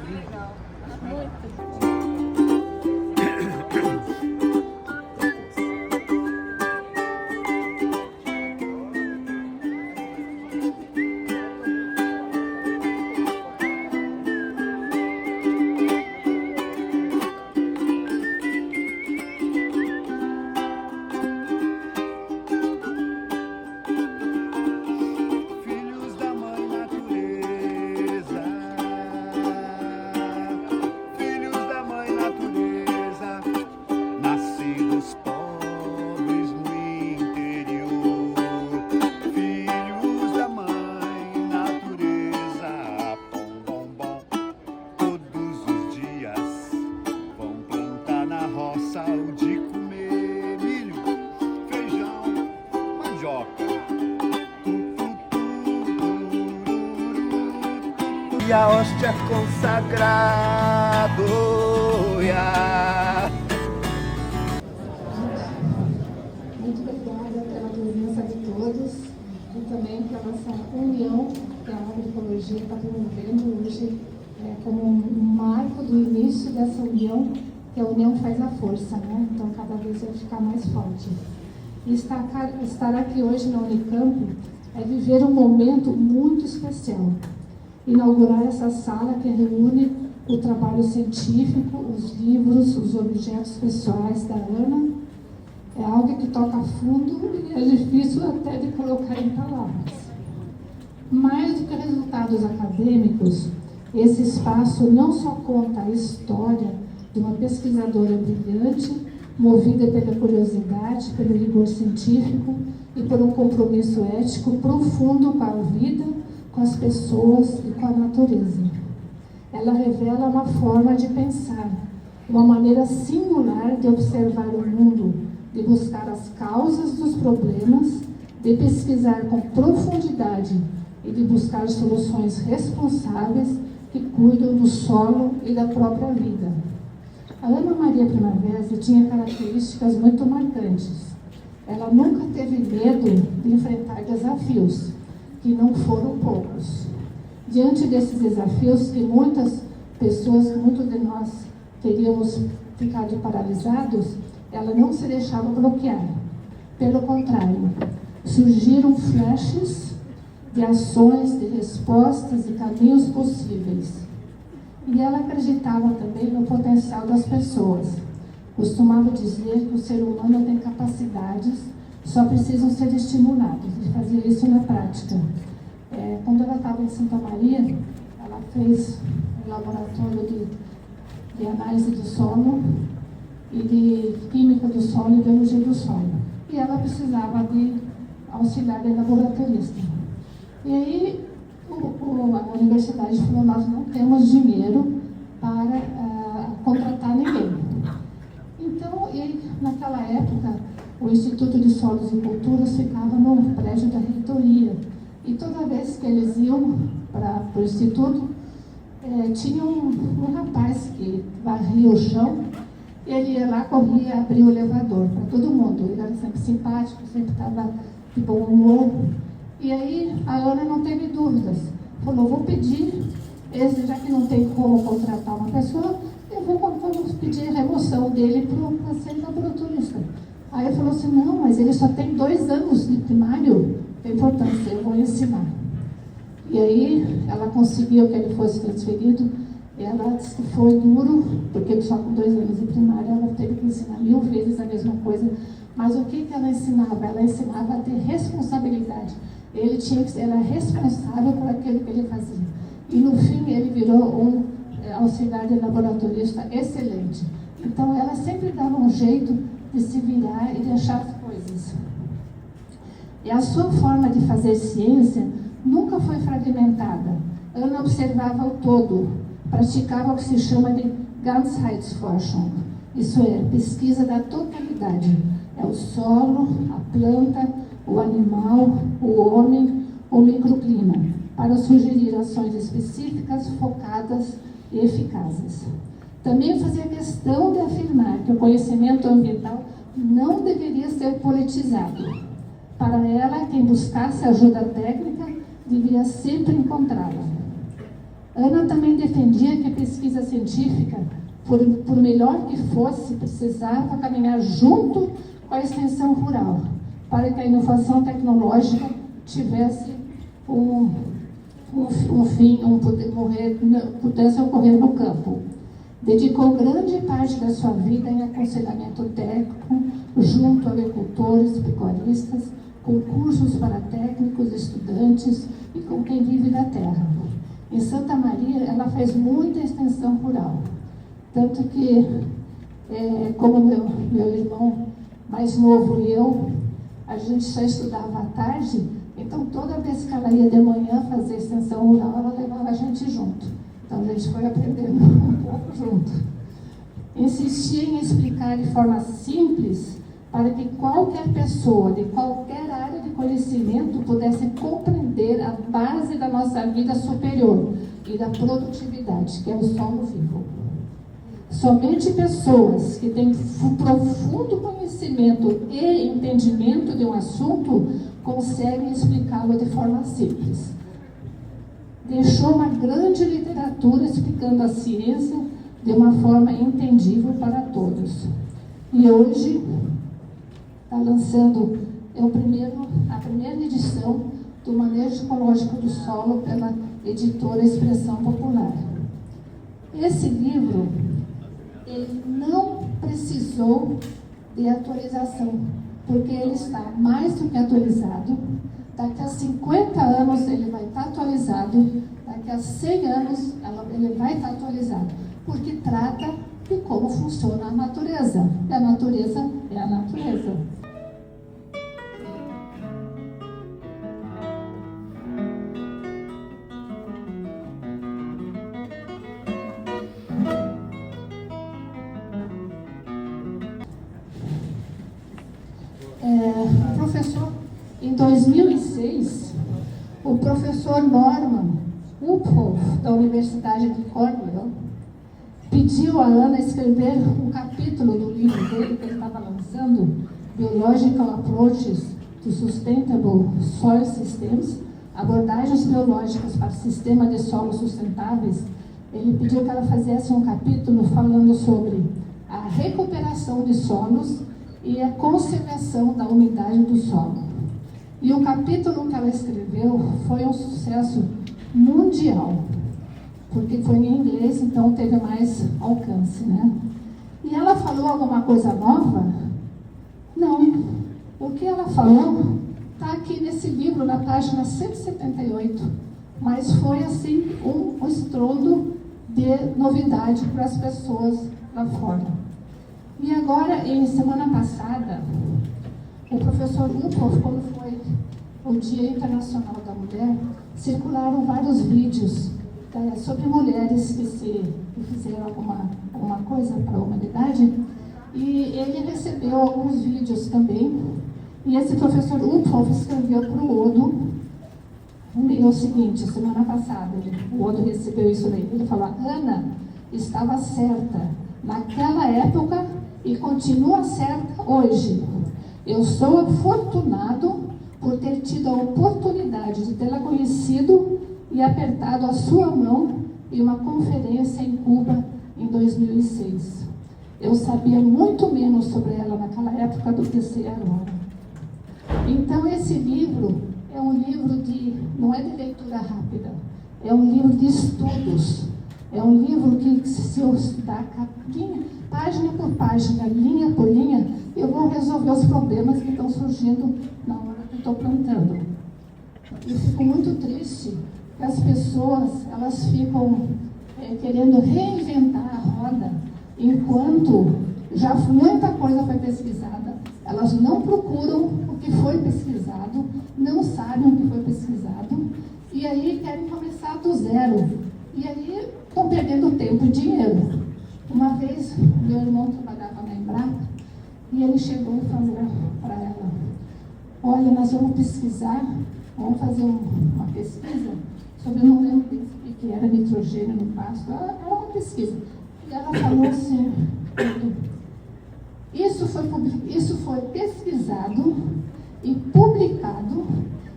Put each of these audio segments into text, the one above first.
Legal. Muito. E a hóstia consagrado. Muito obrigada pela presença de todos e também pela nossa união que a agroecologia está promovendo hoje como um marco do início dessa união, que a união faz a força, né? Então cada vez vai ficar mais forte. E estar aqui hoje na Unicamp é viver um momento muito especial. Inaugurar essa sala que reúne o trabalho científico, os livros, os objetos pessoais da Ana, é algo que toca fundo e é difícil até de colocar em palavras. Mais do que resultados acadêmicos, esse espaço não só conta a história de uma pesquisadora brilhante, movida pela curiosidade, pelo rigor científico e por um compromisso ético profundo com a vida, com as pessoas e com a natureza. Ela revela uma forma de pensar, uma maneira singular de observar o mundo, de buscar as causas dos problemas, de pesquisar com profundidade e de buscar soluções responsáveis que cuidam do solo e da própria vida. A Ana Maria Primavera tinha características muito marcantes. Ela nunca teve medo de enfrentar desafios, que não foram poucos. Diante desses desafios, que muitas pessoas, muitos de nós teríamos ficado paralisados, ela não se deixava bloquear. Pelo contrário, surgiram flashes de ações, de respostas e caminhos possíveis. E ela acreditava também no potencial das pessoas. Costumava dizer que o ser humano tem capacidades, só precisam ser estimulados, e fazer isso na prática. Quando ela estava em Santa Maria, ela fez um laboratório de análise do solo e de química do solo e biologia do solo. E ela precisava de auxiliar de laboratorista. E aí a universidade falou: nós não temos dinheiro para contratar ninguém. Então, naquela época, o Instituto de Solos e Culturas ficava no prédio da reitoria. E toda vez que eles iam para o Instituto, tinha um rapaz que varria o chão, e ele ia lá, corria, abria o elevador para todo mundo. Ele era sempre simpático, sempre estava de bom humor. E aí a Ana não teve dúvidas. Falou: vou pedir, já que não tem como contratar uma pessoa, eu vou pedir a remoção dele para ser laboratorista. Aí ele falou assim: não, mas ele só tem 2 anos de primário, tem importância, eu vou ensinar. E aí ela conseguiu que ele fosse transferido. Ela disse que foi duro, porque só com 2 anos de primária ela teve que ensinar 1000 vezes a mesma coisa. Mas o que ela ensinava? Ela ensinava a ter responsabilidade. Ele era responsável por aquilo que ele fazia. E no fim ele virou um auxiliar de laboratorista excelente. Então ela sempre dava um jeito de se virar e de achar as coisas. E a sua forma de fazer ciência nunca foi fragmentada. Ana observava o todo, praticava o que se chama de Ganzheitsforschung. Isso é, pesquisa da totalidade. É o solo, a planta, o animal, o homem, o microclima, para sugerir ações específicas, focadas e eficazes. Também fazia questão de afirmar que o conhecimento ambiental não deveria ser politizado. Para ela, quem buscasse ajuda técnica devia sempre encontrá-la. Ana também defendia que a pesquisa científica, por melhor que fosse, precisava caminhar junto com a extensão rural, para que a inovação tecnológica tivesse pudesse ocorrer no campo. Dedicou grande parte da sua vida em aconselhamento técnico, junto a agricultores, pecuaristas, com cursos para técnicos, estudantes e com quem vive da terra. Em Santa Maria, ela faz muita extensão rural. Tanto que, como meu irmão mais novo e eu, a gente já estudava à tarde, então toda vez que ela ia de manhã fazer extensão rural, ela levava a gente junto. Então a gente foi aprendendo um pouco junto. Insistia em explicar de forma simples para que qualquer pessoa de qualquer área de conhecimento pudesse compreender a base da nossa vida superior e da produtividade, que é o solo vivo. Somente pessoas que têm profundo conhecimento e entendimento de um assunto conseguem explicá-lo de forma simples. Deixou uma grande literatura explicando a ciência de uma forma entendível para todos. E hoje está lançando a primeira edição do Manejo Ecológico do Solo pela editora Expressão Popular. Esse livro, ele não precisou de atualização, porque ele está mais do que atualizado. Daqui a 50 anos ele vai estar atualizado, daqui a 100 anos ele vai estar atualizado, porque trata de como funciona a natureza. E a natureza é a natureza. Professor, em 2006, o professor Norman Uphoff, da Universidade de Cornell, pediu a Ana escrever um capítulo do livro dele que ele estava lançando, Biological Approaches to Sustainable Soil Systems, abordagens biológicas para o sistema de solos sustentáveis. Ele pediu que ela fizesse um capítulo falando sobre a recuperação de solos e a conservação da umidade do solo. E o capítulo que ela escreveu foi um sucesso mundial, porque foi em inglês, então teve mais alcance, né? E ela falou alguma coisa nova? Não. O que ela falou está aqui nesse livro, na página 178, mas foi assim um estrondo de novidade para as pessoas lá fora. E agora, em semana passada, o professor Uphoff, quando foi o Dia Internacional da Mulher, circularam vários vídeos sobre mulheres que fizeram alguma coisa para a humanidade, e ele recebeu alguns vídeos também. E esse professor Uphoff escreveu para o Odo o seguinte, semana passada, o Odo recebeu isso daí. Ele falou: Ana estava certa naquela época e continua certa hoje. Eu sou afortunado por ter tido a oportunidade de tê-la conhecido e apertado a sua mão em uma conferência em Cuba em 2006. Eu sabia muito menos sobre ela naquela época do que sei agora. Então esse livro é um livro não é de leitura rápida, é um livro de estudos. É um livro que, se eu estudar página por página, linha por linha, eu vou resolver os problemas que estão surgindo na hora que estou plantando. Eu fico muito triste que as pessoas, elas ficam querendo reinventar a roda, enquanto já muita coisa foi pesquisada. Elas não procuram o que foi pesquisado, não sabem o que foi pesquisado, e aí querem começar do zero. E aí estão perdendo tempo e dinheiro. Uma vez, meu irmão trabalhava na Embrapa, e ele chegou e falou para ela: olha, olha, nós vamos pesquisar, vamos fazer uma pesquisa sobre, eu não lembro o que era nitrogênio no pasto, era uma pesquisa. E ela falou assim, isso foi pesquisado e publicado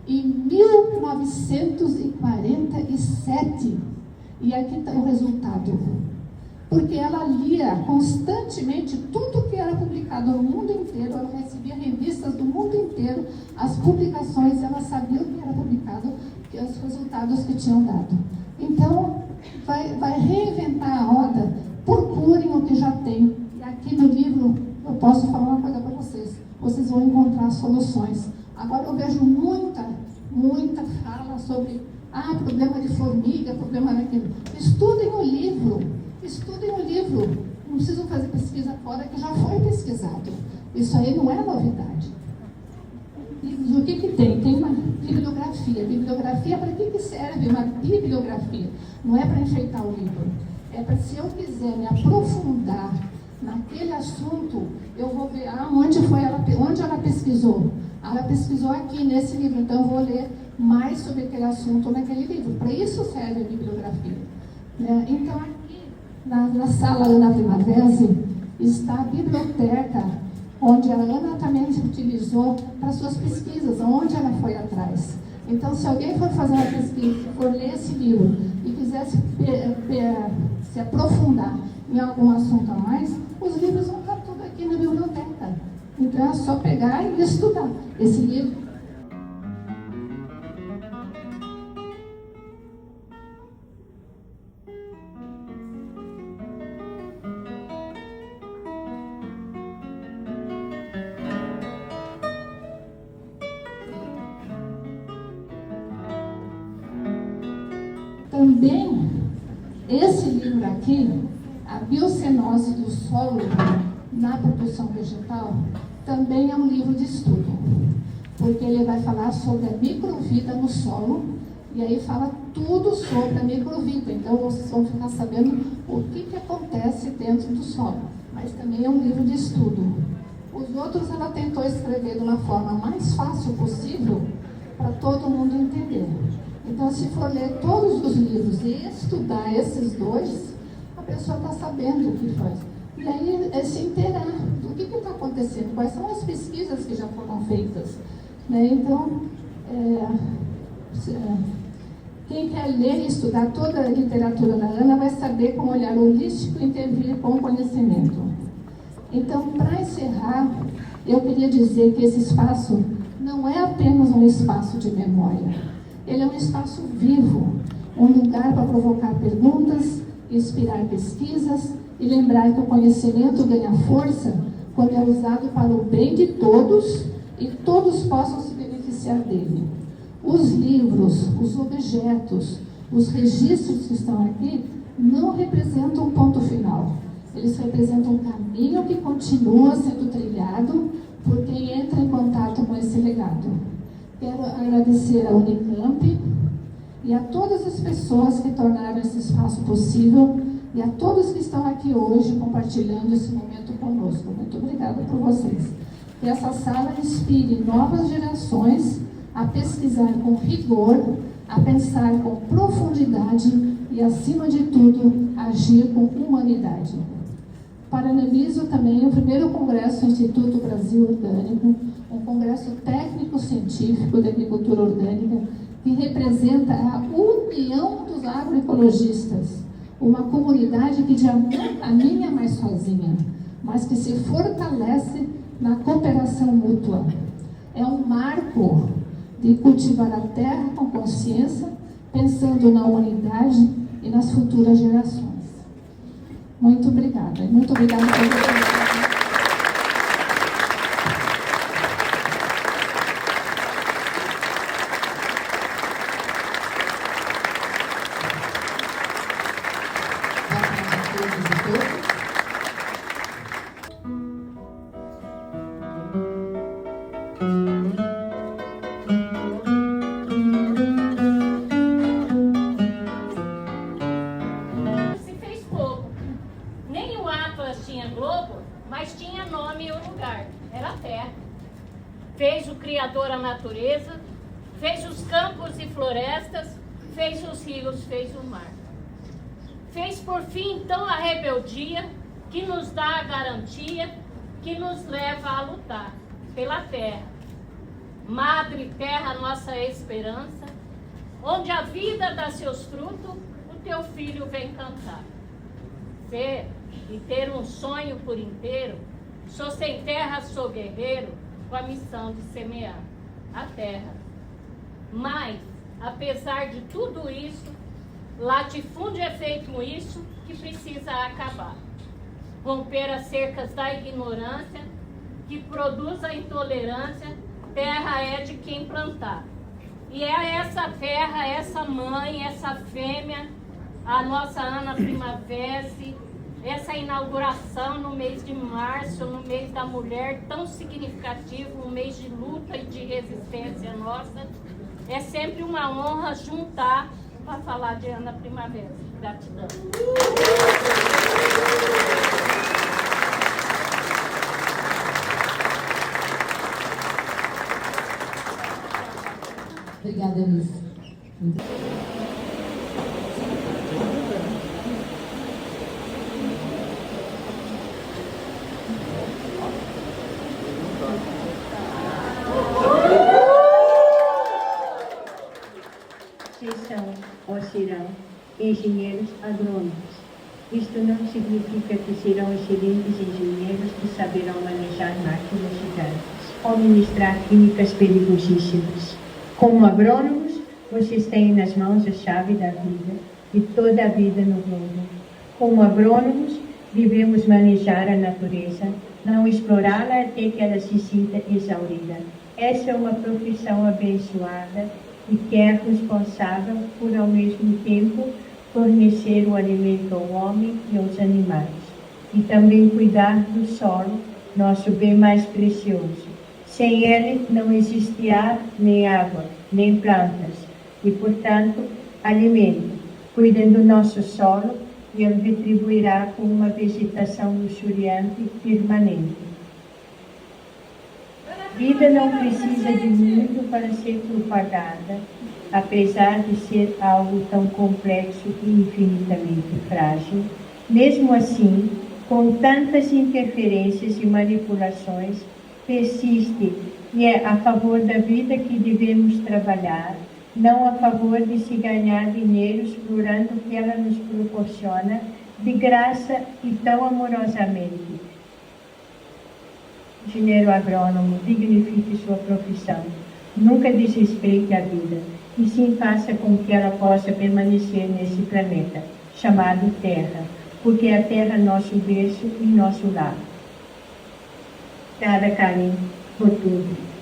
em 1947. E aqui está o resultado. Porque ela lia constantemente tudo que era publicado no mundo inteiro, ela recebia revistas do mundo inteiro, as publicações, ela sabia o que era publicado, os resultados que tinham dado. Então, vai reinventar a roda, procurem o que já tem. E aqui no livro, eu posso falar uma coisa para vocês, vocês vão encontrar soluções. Agora eu vejo muita fala sobre, problema de formiga, problema daquilo. Estudem o livro. Não precisam fazer pesquisa fora, que já foi pesquisado. Isso aí não é novidade. E o que tem? Tem uma bibliografia. Bibliografia, para que serve uma bibliografia? Não é para enfeitar o livro. É para, se eu quiser me aprofundar naquele assunto, eu vou ver onde ela pesquisou. Ela pesquisou aqui nesse livro, então eu vou ler mais sobre aquele assunto naquele livro. Para isso serve a bibliografia. Então, aqui na sala Ana Primavesi está a biblioteca, onde a Ana também utilizou para suas pesquisas, onde ela foi atrás. Então, se alguém for fazer uma pesquisa, for ler esse livro e quiser se aprofundar em algum assunto a mais, os livros vão estar tudo aqui na biblioteca. Então, é só pegar e estudar esse livro. Também, esse livro aqui, A Biocenose do Solo na Produção Vegetal, também é um livro de estudo, porque ele vai falar sobre a microvida no solo, e aí fala tudo sobre a microvida. Então, vocês vão ficar sabendo o que acontece dentro do solo, mas também é um livro de estudo. Os outros ela tentou escrever de uma forma mais fácil possível para todo mundo entender. Então, se for ler todos os livros e estudar esses dois, a pessoa está sabendo o que faz. E aí é se inteirar do que está acontecendo, quais são as pesquisas que já foram feitas. Então, quem quer ler e estudar toda a literatura da Ana vai saber com um olhar holístico intervir com o conhecimento. Então, para encerrar, eu queria dizer que esse espaço não é apenas um espaço de memória. Ele é um espaço vivo, um lugar para provocar perguntas, inspirar pesquisas e lembrar que o conhecimento ganha força quando é usado para o bem de todos e todos possam se beneficiar dele. Os livros, os objetos, os registros que estão aqui não representam um ponto final. Eles representam um caminho que continua sendo trilhado por quem entra em contato com esse legado. Quero agradecer à Unicamp e a todas as pessoas que tornaram esse espaço possível e a todos que estão aqui hoje compartilhando esse momento conosco. Muito obrigada por vocês. Que essa sala inspire novas gerações a pesquisar com rigor, a pensar com profundidade e, acima de tudo, agir com humanidade. Parabenizo também o primeiro Congresso Instituto Brasil Orgânico, um congresso técnico-científico de agricultura orgânica que representa a união dos agroecologistas, uma comunidade que a minha é mais sozinha, mas que se fortalece na cooperação mútua. É um marco de cultivar a terra com consciência, pensando na humanidade e nas futuras gerações. Muito obrigada. Muito obrigada por vocês. Se fez pouco. Nem o Atlas tinha Globo, fez o Criador a natureza, fez os campos e florestas, fez os rios, fez o mar. Fez por fim então a rebeldia que nos dá a garantia, que nos leva a lutar pela terra. Madre terra, nossa esperança, onde a vida dá seus frutos, o teu filho vem cantar. Ser e ter um sonho por inteiro, sou sem terra, sou guerreiro, com a missão de semear a terra. Mas, apesar de tudo isso, latifúndio é feito isso que precisa acabar. Romper as cercas da ignorância, que produz a intolerância, terra é de quem plantar. E é essa terra, essa mãe, essa fêmea, a nossa Ana Primavera, essa inauguração no mês de março, no mês da mulher, tão significativo, um mês de luta e de resistência nossa. É sempre uma honra juntar para falar de Ana Primavera. Gratidão. Obrigada, Miss. Vocês são ou serão engenheiros agrônomos. Isto não significa que serão excelentes engenheiros que saberão manejar máquinas gigantes ou ministrar químicas perigosíssimas. Como agrônomos, vocês têm nas mãos a chave da vida e toda a vida no globo. Como agrônomos, devemos manejar a natureza, não explorá-la até que ela se sinta exaurida. Essa é uma profissão abençoada e que é responsável por, ao mesmo tempo, fornecer o alimento ao homem e aos animais. E também cuidar do solo, nosso bem mais precioso. Sem ele não existe ar, nem água, nem plantas. E, portanto, alimento. Cuidem do nosso solo e ele retribuirá com uma vegetação luxuriante e permanente. Vida não precisa de muito para ser propagada, apesar de ser algo tão complexo e infinitamente frágil. Mesmo assim, com tantas interferências e manipulações, persiste e é a favor da vida que devemos trabalhar, não a favor de se ganhar dinheiro explorando o que ela nos proporciona de graça e tão amorosamente. Engenheiro agrônomo, dignifique sua profissão. Nunca desrespeite a vida, e sim faça com que ela possa permanecer nesse planeta, chamado Terra, porque a Terra é nosso berço e nosso lar. Obrigada, Karen, por tudo.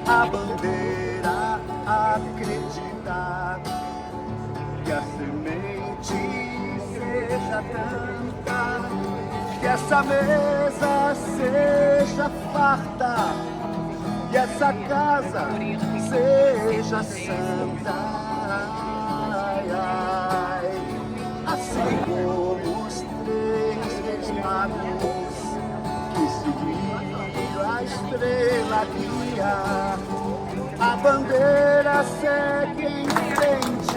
A bandeira acreditar que a semente seja tanta, que essa mesa seja farta, que essa casa seja santa. Ai, ai. Assim como os três reis magos que seguiram a estrela guia, a bandeira segue em frente.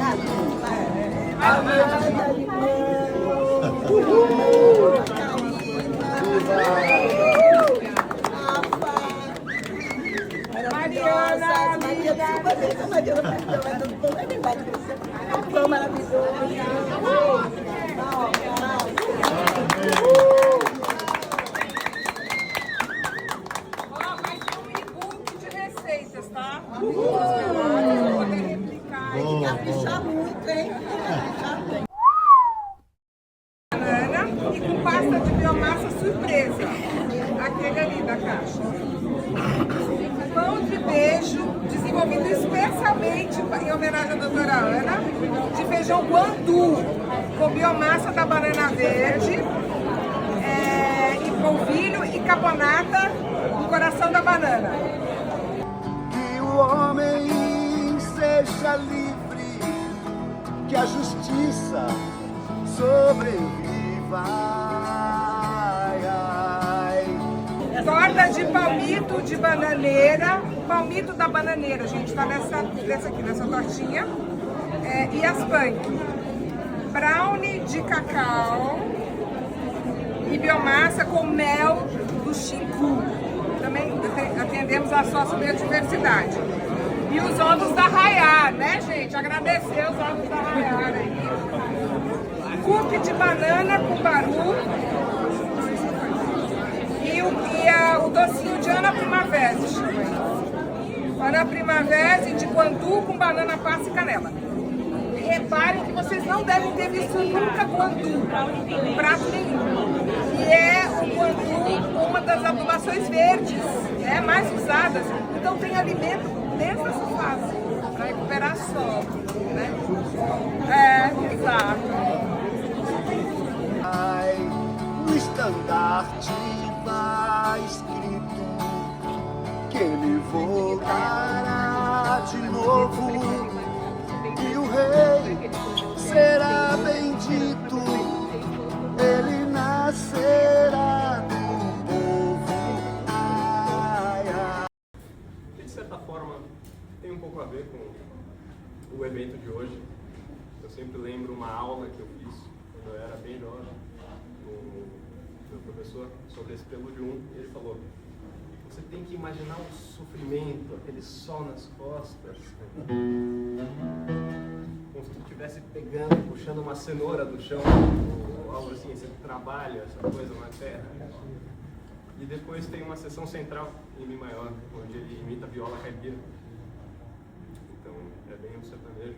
Amém. Mariana, foi maravilhoso. Vai ter um e-book de receitas, tá? Pra poder replicar e caprichar muito, hein? Banana e com pasta de biomassa surpresa. Aquele ali da caixa. Pão de beijo, desenvolvido especialmente em homenagem à doutora Ana, de feijão guandu, com biomassa da banana verde, e polvilho e carbonata no coração da banana. seja livre, que a justiça sobreviva. Ai, ai. Torta de palmito de bananeira, palmito da bananeira, gente, tá nessa aqui, nessa tortinha. E as punk. Brownie de cacau e biomassa com mel do Xingu. Também atendemos a sócio-biodiversidade. E os ovos da Rayar, né, gente? Agradecer os ovos da Rayar aí. Cookie de banana com baru. E o docinho de Ana Primavera, se chama. Ana Primavera de guandu com banana passa e canela. Reparem que vocês não devem ter visto nunca guandu em prato nenhum. E é o guandu uma das adubações verdes, né, mais usadas. Então tem alimento desde essa fase, para recuperar solo, né? Exato. Ai, no estandarte vai escrito que ele voltará de novo e o rei será bendito, ele nascerá do povo. Ai, ai. De certa forma, tem um pouco a ver com o evento de hoje. Eu sempre lembro uma aula que eu fiz quando eu era bem jovem, o meu professor, sobre esse prelúdio 1, e ele falou: você tem que imaginar o sofrimento, aquele sol nas costas, como se tu estivesse pegando, puxando uma cenoura do chão, ou algo assim, esse trabalho, essa coisa na terra. E depois tem uma seção central em Mi maior, onde ele imita a viola caipira. Então é bem um sertanejo.